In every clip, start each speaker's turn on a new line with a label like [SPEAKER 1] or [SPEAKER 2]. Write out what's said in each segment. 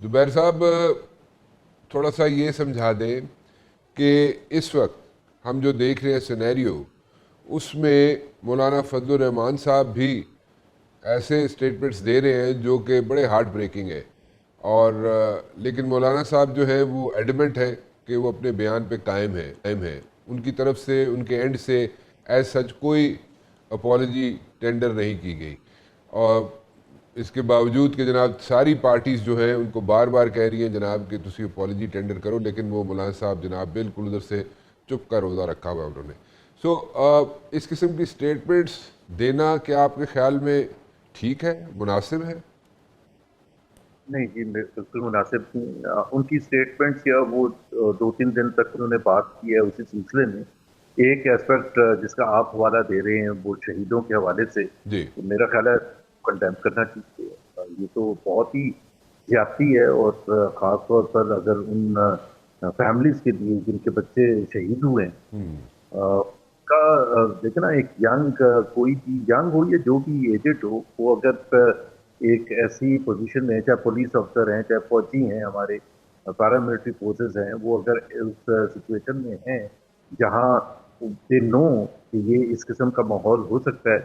[SPEAKER 1] जुबैर साहब, थोड़ा सा ये समझा दें कि इस वक्त हम जो देख रहे हैं सिनेरियो, उसमें मौलाना फजलुर रहमान साहब भी ऐसे स्टेटमेंट्स दे रहे हैं जो कि बड़े हार्ट ब्रेकिंग है। और लेकिन मौलाना साहब जो है वो एडमेंट है कि वो अपने बयान पे कायम है। उनकी तरफ से, उनके एंड से एज सच कोई अपॉलजी टेंडर नहीं की गई। और इसके बावजूद कि जनाब सारी पार्टीज़ जो हैं उनको बार बार कह रही हैं जनाब कि तुसी अपॉलजी टेंडर करो, लेकिन वो मौलाना साहब जनाब बिल्कुल उधर से चुप का रोज़ा रखा हुआ है उन्होंने। इस किस्म की स्टेटमेंट्स देना क्या आपके ख्याल में ठीक है, मुनासिब है?
[SPEAKER 2] नहीं जी, बिल्कुल मुनासिब नहीं। उनकी स्टेटमेंट्स या वो 2-3 दिन तक उन्होंने बात की है उसी सिलसिले में। एक एस्पेक्ट जिसका आप हवाला दे रहे हैं वो शहीदों के हवाले से,
[SPEAKER 1] जी।
[SPEAKER 2] तो मेरा ख्याल है कंडेम करना चाहिए। ये तो बहुत ही ज्यादती है, और ख़ास तौर पर अगर उन फैमिलीज़ के लिए जिनके बच्चे शहीद हुए हैं, का देखिए ना, एक यंग, कोई भी यंग हो या जो भी एजेड हो, वो अगर एक ऐसी पोजीशन में, चाहे पुलिस ऑफिसर हैं, चाहे फौजी हैं, हमारे पैरामिलिट्री फोर्सेस हैं, वो अगर उस सिचुएशन में हैं जहां दे नो कि ये इस किस्म का माहौल हो सकता है,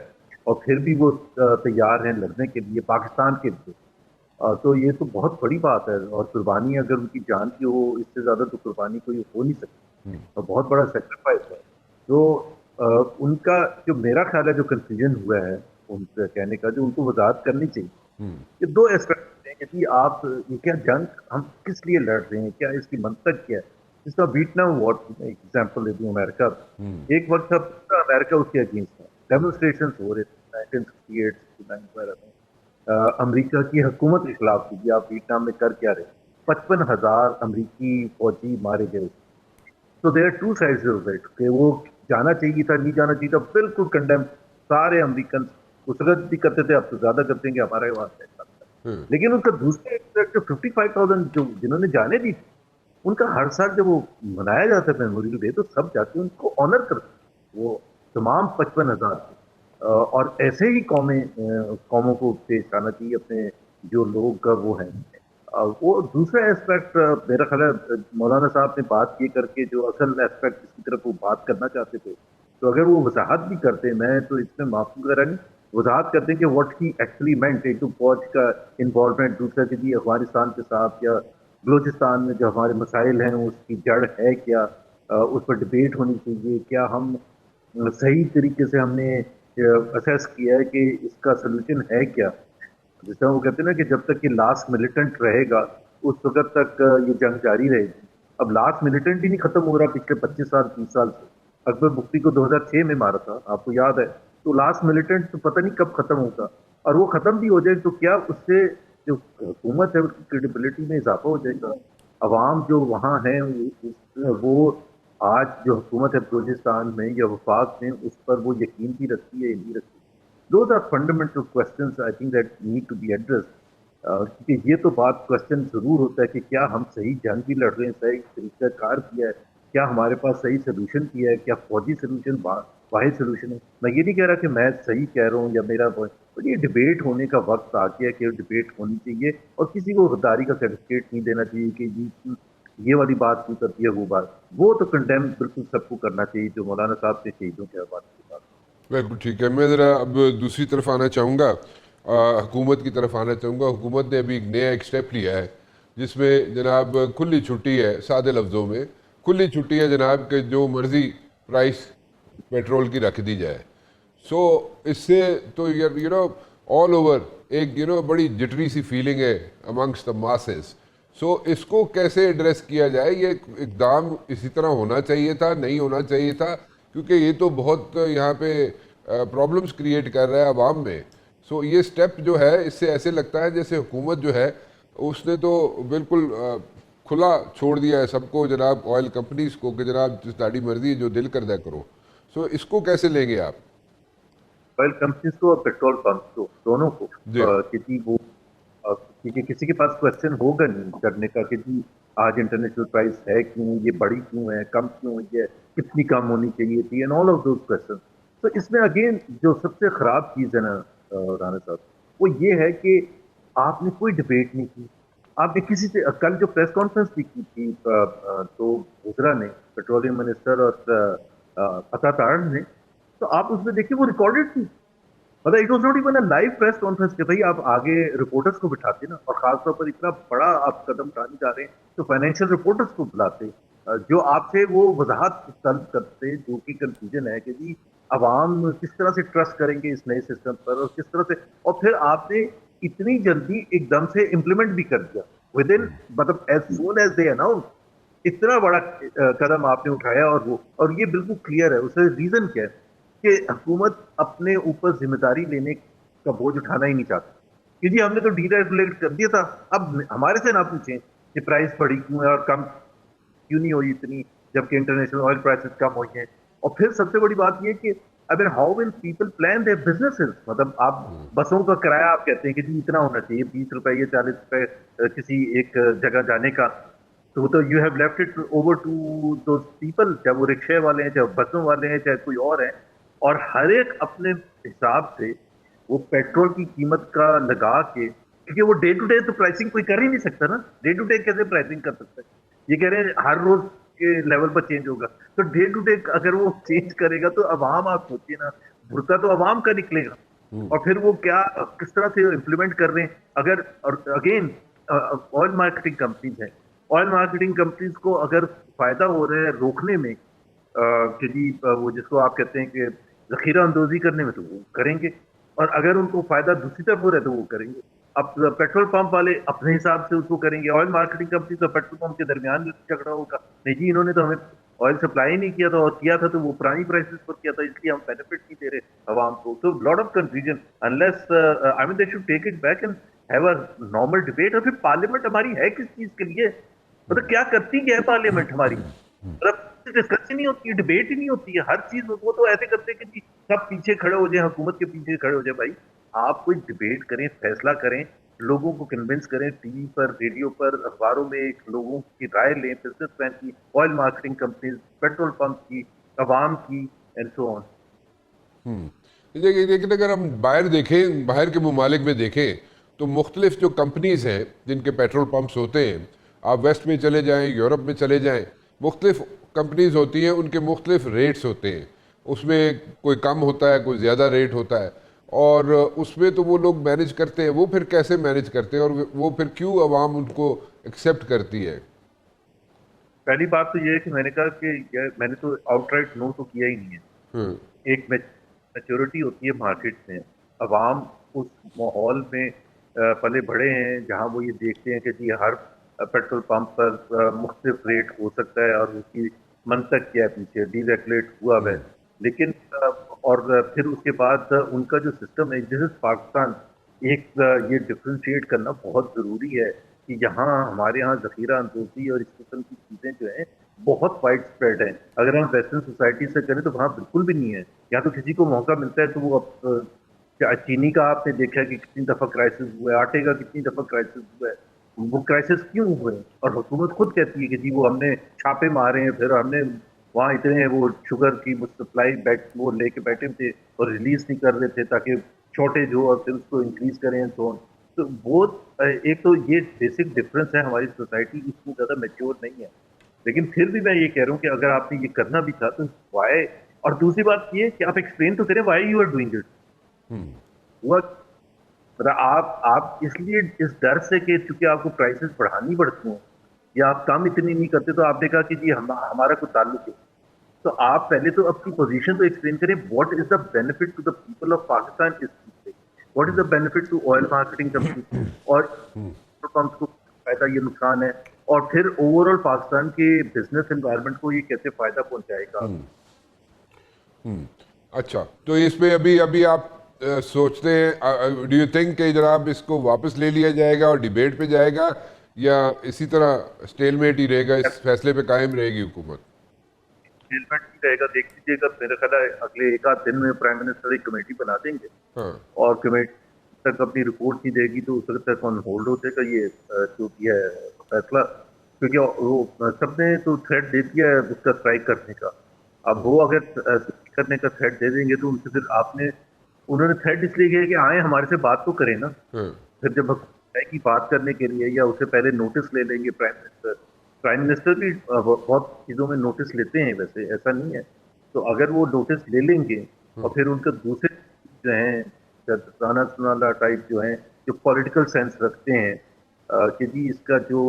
[SPEAKER 2] और फिर भी वो तैयार हैं लड़ने के लिए पाकिस्तान के लिए, तो ये तो बहुत बड़ी बात है। और कुर्बानी अगर उनकी जान की हो, इससे ज्यादा तो कुर्बानी कोई हो नहीं सकती, और बहुत बड़ा सेक्रीफाइस है। तो अ, उनका जो, मेरा ख्याल है, जो कंफ्यूजन हुआ है उनसे कहने का, जो उनको वजाहत करनी चाहिए। ये दो एस्पेक्ट हैं, यदि आप, ये क्या जंग हम किस लिए लड़ रहे हैं, क्या इसकी मंतक क्या है। जिस तरह वियतनाम वॉर की एग्जाम्पल ले दूं, अमेरिका, एक वक्त था पूरा अमेरिका उसके अगेंस्ट था, डेमोन्स्ट्रेशन हो रहे थे 1968 69 वगैरह में। अमेरिका की हुकूमत के खिलाफ थी कि आप वियतनाम में कर क्या रहे। 55,000 अमरीकी फौजी मारे गए। तो there two sides of it, कि वो जाना चाहिए था, नहीं जाना चाहिए था, बिल्कुल कंडेम। सारे अमेरिकन उस वक्त भी करते थे, अब तो ज्यादा करते हैं कि हमारा वहां से था। लेकिन उनका दूसरा एस्पेक्ट, जो 55,000 जो जिन्होंने जाने दी थी, उनका हर साल जब वो मनाया जाता है मेमोरियल डे, तो सब जाके उनको ऑनर करते, वो तमाम 55,000 और ऐसे ही कौमों को पेश आना चाहिए अपने, जो लोग वो हैं। वो दूसरा एस्पेक्ट, मेरा ख्याल है मौलाना साहब ने बात ये करके जो असल एस्पेक्ट जिसकी तरफ वो बात करना चाहते थे, तो अगर वो वजाहत भी करते, मैं तो इसमें माफी वगैरह नहीं, वजाहत करते कि व्हाट ही एक्चुअली मेंट, एक तो फौज का इन्वॉल्वमेंट, दूसरा कि जी अफगानिस्तान के साथ या बलूचिस्तान में जो हमारे मसाइल हैं उसकी जड़ है क्या, उस पर डिबेट होनी चाहिए। क्या हम सही तरीके से हमने असेस किया है कि इसका सोल्यूशन है क्या। जिस तरह वो कहते हैं ना कि जब तक ये लास्ट मिलिटेंट रहेगा, उस वक़्त तक ये जंग जारी रहेगी। अब लास्ट मिलिटेंट ही नहीं खत्म हो रहा पिछले 25 साल, 30 साल से। अकबर मुफ्ती को 2006 में मारा था, आपको याद है। तो लास्ट मिलिटेंट तो पता नहीं कब खत्म होगा, और वो खत्म भी हो जाए तो क्या उससे जो हुकूमत है उसकी क्रेडिबिलिटी में इजाफा हो जाएगा। अवाम जो वहाँ है वो आज जो हुकूमत है बलूचिस्तान में या वफाक में, उस पर वो यकीन भी रखती है या नहीं रखती। Those are fundamental questions I think that need to be addressed. क्योंकि ये तो बात क्वेश्चन जरूर होता है कि क्या हम सही जंग भी लड़ रहे हैं, सही तरीका कार किया है, क्या हमारे पास सही सोल्यूशन किया है, क्या फौजी सोल्यूशन वाहिद सोल्यूशन है। मैं ये नहीं कह रहा कि मैं सही कह रहा हूँ या मेरा, तो ये डिबेट होने का वक्त आ गया कि डिबेट होनी चाहिए, और किसी को गद्दारी का सर्टिफिकेट नहीं देना चाहिए कि जी ये वाली बात क्यों करती है, वो बात, वो तो कंडेम बिल्कुल सबको करना चाहिए, जो मौलाना साहब के शहीदों के हवाले से बात।
[SPEAKER 1] बिल्कुल ठीक है। मैं ज़रा अब दूसरी तरफ आना चाहूँगा, हुकूमत की तरफ आना चाहूँगा। हुकूमत ने अभी एक नया एक स्टेप लिया है जिसमें जनाब खुली छुट्टी है, सादे लफ्ज़ों में खुली छुट्टी है जनाब कि जो मर्ज़ी प्राइस पेट्रोल की रख दी जाए। सो इससे तो यू नो ऑल ओवर एक बड़ी जिटरी सी फीलिंग है अमंग्स द मासेस। सो इसको कैसे एड्रेस किया जाए? ये इकदाम इसी तरह होना चाहिए था, नहीं होना चाहिए था? क्योंकि ये तो बहुत यहाँ पे प्रॉब्लम्स क्रिएट कर रहा है आवाम में। सो ये स्टेप जो है, इससे ऐसे लगता है जैसे हुकूमत जो है उसने तो बिल्कुल खुला छोड़ दिया है सबको, जनाब ऑयल कंपनीज को, कि जनाब जिस दाढ़ी मर्जी जो दिल कर दिया करो। सो इसको कैसे लेंगे आप?
[SPEAKER 2] ऑयल कंपनीज को और पेट्रोल पंप को, दोनों को,
[SPEAKER 1] जी।
[SPEAKER 2] क्योंकि वो, क्योंकि किसी के पास क्वेश्चन होगा नहीं करने का कि जी आज इंटरनेशनल प्राइस है क्यों, ये बड़ी क्यों है, कम क्यों है, ये कितनी कम होनी चाहिए थी, and all of those question. तो इसमें अगेन जो सबसे खराब चीज है ना, राणा साहब, वो ये है कि आपने कोई डिबेट नहीं की, आप एक किसी से कल जो प्रेस कॉन्फ्रेंस भी की थी तो गुजरा ने, पेट्रोलियम मिनिस्टर और अता तारड़ ने, तो आप उसमें देखिए वो रिकॉर्डेड थी। मतलब it was not even a live press conference के भाई आप आगे रिपोर्टर्स को बिठाते ना, और खासतौर पर इतना बड़ा आप कदम उठाने जा रहे हैं तो फाइनेंशियल रिपोर्टर्स को बुलाते, जो आपसे वो वजाहत तलब करते जो कि कंफ्यूजन है कि जी अवाम किस तरह से ट्रस्ट करेंगे इस नए सिस्टम पर, और किस तरह से, और फिर आपने इतनी जल्दी एकदम से इम्प्लीमेंट भी कर दिया विद इन, मतलब as soon as they announce, इतना बड़ा कदम आपने उठाया। और ये बिल्कुल क्लियर है, उसका रीजन क्या है कि हुकूमत अपने ऊपर जिम्मेदारी लेने का बोझ उठाना ही नहीं चाहती कि जी हमने तो डीरेगुलेट कर दिया था, अब हमारे से ना पूछें कि प्राइस बढ़ी क्यों है और कम क्यों नहीं हुई इतनी, जबकि इंटरनेशनल ऑयल प्राइसेस कम हुई हैं। और फिर सबसे बड़ी बात यह कि अगर how will people plan their businesses, मतलब आप बसों का किराया आप कहते हैं कि जी इतना होना चाहिए, 20 रुपए या 40 रुपए किसी एक जगह जाने का, तो you have left it over to दो पीपल, चाहे वो रिक्शे वाले हैं, चाहे बसों वाले हैं, चाहे कोई और है, और हर एक अपने हिसाब से वो पेट्रोल की कीमत का लगा के, क्योंकि वो डे टू डे तो प्राइसिंग कोई कर ही नहीं सकता ना, डे टू डे कैसे प्राइसिंग कर सकता है, ये कह रहे हैं हर रोज के लेवल पर चेंज होगा, तो डे टू डे अगर वो चेंज करेगा तो अवाम, आप सोचिए ना, भुरका तो अवाम का निकलेगा। और फिर वो क्या किस तरह से इम्प्लीमेंट कर रहे हैं, अगर, और अगेन ऑयल मार्केटिंग कंपनीज है, ऑयल मार्केटिंग कंपनीज को अगर फायदा हो रहा है रोकने में, कि जी वो जिसको आप कहते हैं कि जखीरा अंदोजी करने में, तो वो करेंगे, और अगर उनको फायदा दूसरी तरफ हो रहा है तो वो करेंगे। अब पेट्रोल पंप वाले अपने हिसाब से उसको करेंगे, ऑयल मार्केटिंग कंपनी तो पेट्रोल पंप के दरमियान में झगड़ा होगा, नहीं जी इन्होंने तो हमें ऑयल सप्लाई नहीं किया था, और किया था तो वो पुरानी प्राइसेस पर किया था, इसलिए हम बेनिफिट नहीं दे रहे आवाम को। तो lot of confusion, unless I mean they should take it back and have a normal debate. और फिर पार्लियामेंट हमारी है किस चीज के लिए, मतलब क्या करती क्या है पार्लियामेंट हमारी, मतलब डिस्कस ही नहीं होती है, डिबेट ही नहीं होती है, हर चीज वो तो ऐसे करते हैं कि जी सब पीछे खड़े हो जाए, हुकूमत के पीछे खड़े हो जाए। भाई आप कोई डिबेट करें, फैसला करें, लोगों को कन्विंस करें, टीवी पर, रेडियो पर, अखबारों में एक लोगों की राय लें, बिजनेसमैन की, oil marketing companies, petrol pump की, अवाम की, एंड सो ऑन।
[SPEAKER 1] देखिए, लेकिन अगर हम बाहर देखें, बाहर के ममालिक में देखें, तो मुख्तलिफ जो कंपनीज हैं जिनके पेट्रोल पंप्स होते हैं, आप वेस्ट में चले जाएं, यूरोप में चले जाएं, मुख्तलिफ कंपनीज होती हैं, उनके मुख्तलिफ रेट्स होते हैं, उसमें कोई कम होता है, कोई ज़्यादा रेट होता है, और उसमें तो वो लोग मैनेज करते हैं। वो फिर कैसे मैनेज करते हैं, और वो फिर क्यों आवाम उनको एक्सेप्ट करती है?
[SPEAKER 2] पहली बात तो ये है कि मैंने कहा कि मैंने तो आउटराइट नो तो किया ही नहीं है।
[SPEAKER 1] हम्म।
[SPEAKER 2] एक मैच्योरिटी होती है मार्केट में, अवाम उस माहौल में पले बढ़े हैं जहां वो ये देखते हैं कि जी हर पेट्रोल पंप पर मुख्तलिफ रेट हो सकता है, और उसकी मंतक क्या है, पीछे डीरेगुलेट हुआ है। लेकिन और फिर उसके बाद उनका जो सिस्टम है, दिस इज पाकिस्तान, एक ये डिफ्रेंशिएट करना बहुत जरूरी है कि यहाँ हमारे यहाँ जखीरा अंदोजी और इस किस्म की चीजें जो हैं बहुत वाइड स्प्रेड है। अगर हम वेस्टर्न सोसाइटी से करें तो वहाँ बिल्कुल भी नहीं है। यहाँ तो किसी को मौका मिलता है तो वो चीनी का आपने देखा कि कितनी दफा क्राइसिस हुआ है, आटे का कितनी दफा क्राइसिस हुआ है, वो क्राइसिस क्यों हुए, और हुकूमत खुद कहती है कि जी वो हमने छापे मारे हैं, फिर हमने वहाँ इतने वो शुगर की सप्लाई वो लेके बैठे थे और रिलीज नहीं कर रहे थे ताकि शॉर्टेज हो, और फिर उसको इंक्रीज करें तो वो एक तो ये बेसिक डिफरेंस है, हमारी सोसाइटी इतनी ज्यादा मेच्योर नहीं है। लेकिन फिर भी मैं ये कह रहा हूँ कि अगर आपने ये करना भी था तो वाई, और दूसरी बात ये कि आप एक्सप्लेन तो करें why you are doing it. हुआ मतलब आप इसलिए इस डर से कि चूंकि आपको प्राइसेस बढ़ानी पड़ती हैं या आप काम इतनी नहीं करते, तो आपने कहा कि जी हमारा कोई ताल्लुक है, तो आप पहले तो अपनी पोजीशन तो एक्सप्लेन करें, what is the benefit to the people of Pakistan इस चीज से, what is the benefit to oil marketing company, और पंप्स को फायदा ये नुकसान है, और फिर ओवरऑल पाकिस्तान के बिजनेस एनवायरनमेंट को ये कैसे फायदा पहुंचाएगा।
[SPEAKER 1] अच्छा, तो इसमें अभी अभी आप सोचते हैं, डू यू थिंक कि जनाब इसको वापस ले लिया जाएगा और डिबेट पे जाएगा, या इसी तरह स्टेलमेट ही रहेगा, इस फैसले पे कायम रहेगी हुकूमत?
[SPEAKER 2] स्टेलमेंट ही रहेगा, देख लीजिएगा, मेरा ख्याल है अगले एक आध दिन में प्राइम मिनिस्टर एक कमेटी बना देंगे,
[SPEAKER 1] हाँ।
[SPEAKER 2] और कमेटी तक अपनी रिपोर्ट नहीं देगी तो उस वक्त तक ऑन होल्ड हो जाएगा ये जो भी है फैसला, क्योंकि वो सबने तो थ्रेट दे दिया है उसका स्ट्राइक करने का। अब वो अगर करने का थ्रेट दे देंगे तो उनसे फिर उन्होंने थ्रेट इसलिए किया कि आए हमारे से बात तो करें ना,
[SPEAKER 1] हाँ।
[SPEAKER 2] फिर जब की बात करने के लिए, या उससे पहले नोटिस ले लेंगे प्राइम मिनिस्टर भी बहुत चीज़ों में नोटिस लेते हैं, वैसे ऐसा नहीं है। तो अगर वो नोटिस ले लेंगे और फिर उनका दूसरे जो हैं राना सुनाला टाइप जो हैं, जो पॉलिटिकल सेंस रखते हैं, कि जी इसका जो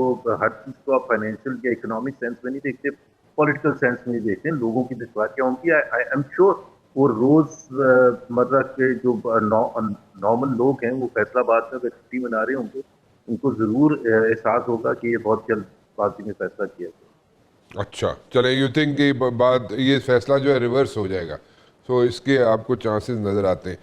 [SPEAKER 2] हर चीज़ को आप फाइनेंशियल या इकोनॉमिक सेंस में नहीं देखते, पॉलिटिकल सेंस में नहीं देखते, लोगों की दिलचस्पियाँ होंगी। आई एम श्योर वो रोज़मर्रा के जो नॉर्मल लोग हैं, वो फैसलाबाद में अगर छुट्टी मना रहे होंगे, उनको ज़रूर एहसास होगा कि ये बहुत जल्दबाजी में फैसला किया गया।
[SPEAKER 1] अच्छा, चले, यू थिंक कि बाद ये फैसला जो है रिवर्स हो जाएगा, सो इसके आपको चांसेस नज़र आते हैं।